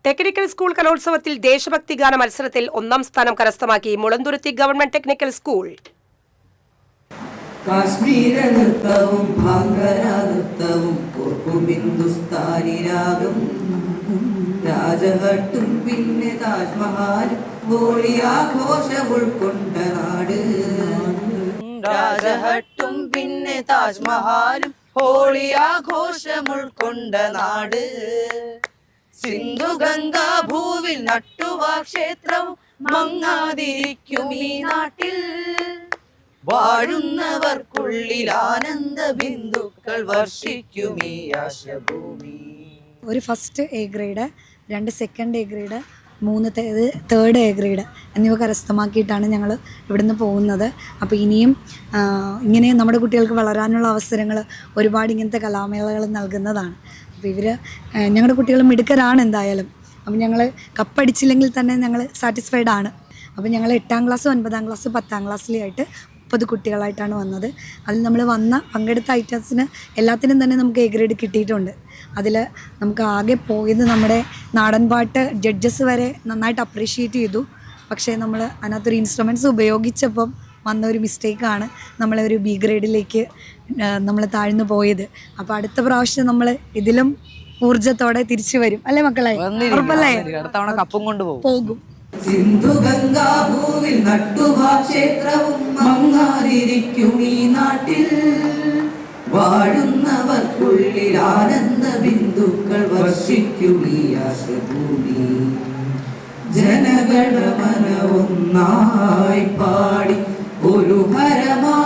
Technical school കലോത്സവത്തിൽ ദേശഭക്തി ഗാന മത്സരത്തിൽ ഒന്നാം സ്ഥാനം കരസ്ഥമാക്കി Mulanthuruthy government technical school. Kashmira നൃത്തവും ഭാംഗര നൃത്തവും ഹിന്ദുസ്ഥാനി രാഗം രാജഘട്ടും പിന്നെ താജ്മഹൽ ഹോളി ആഘോഷം ഉൾക്കൊണ്ട നാട്. രാജഘട്ടും പിന്നെ താജ്മഹലും ഹോളി ആഘോഷം ഉൾക്കൊണ്ട നാട്. സിന്ധു ഗംഗാ ഭൂവിൽ നട്ടുവാ ക്ഷേത്രവും മങ്ങാതിരിക്കും ഈ നാട്ടിൽ. വാഴുന്നവർക്കുള്ളിൽ ആനന്ദ ബിന്ദുക്കൾ വർഷിക്കും ഈ ആശഭൂമി. ഒരു first A grade, 2 second A grade, 3 third A grade എന്നിവ കരസ്ഥമാക്കിയിട്ടാണ് ഞങ്ങൾ ഇവിടുന്ന് പോകുന്നത്. അപ്പോൾ ഇനിയും ഇങ്ങനെ നമ്മുടെ കുട്ടികൾക്ക് വളരാനുള്ള അവസരങ്ങൾ ഒരുപാട് ഇങ്ങനത്തെ കലാമേളകൾ നൽകുന്നതാണ്. അപ്പോൾ ഞങ്ങളുടെ കുട്ടികൾ മിടുക്കരാണ് എന്തായാലും. അപ്പോൾ ഞങ്ങൾ കപ്പടിച്ചില്ലെങ്കിൽ തന്നെ ഞങ്ങൾ സാറ്റിസ്ഫൈഡ് ആണ്. അപ്പോൾ ഞങ്ങൾ 8ാം ക്ലാസ്, 9ാം ക്ലാസ്, 10ാം ക്ലാസ്സിലായിട്ട് 30 കുട്ടികളായിട്ടാണ് വന്നത്. അതിൽ നമ്മൾ പങ്കെടുത്ത ഐറ്റംസിന് എല്ലാത്തിനും തന്നെ നമുക്ക് എ ഗ്രേഡ് കിട്ടിയിട്ടുണ്ട്. അതിൽ നമുക്ക് ആകെ പോയത് നമ്മുടെ നാടൻ പാട്ട് ജഡ്ജസ് വരെ നന്നായിട്ട് അപ്രീഷിയേറ്റ് ചെയ്തു. പക്ഷേ നമ്മൾ അതിനകത്തൊരു ഇൻസ്ട്രുമെൻറ്റ്സ് ഉപയോഗിച്ചപ്പം വന്ന ഒരു മിസ്റ്റേക്കാണ് നമ്മളെ ഒരു ബി ഗ്രേഡിലേക്ക് നമ്മൾ താഴ്ന്നു പോയത്. അപ്പോൾ അടുത്ത പ്രാവശ്യം നമ്മൾ ഇതിലും ഊർജ്ജത്തോടെ തിരിച്ചു വരും അല്ലേ മക്കളെ? ഉറപ്പല്ലേ? കപ്പും പോകും. സിന്ധു ഗംഗാ ഭൂവിൽ നട്ടുവാ ക്ഷേത്രവും മങ്ങാതിരിക്കും ഈ നാട്ടിൽ. വാഴുന്നവർക്കുള്ളിൽ ആനന്ദ ബിന്ദുക്കൾ വർഷിക്കും ഈ ആശഭൂമി. ജനഗണമന ഒന്നായി പാടി ഒരു ഹരമാ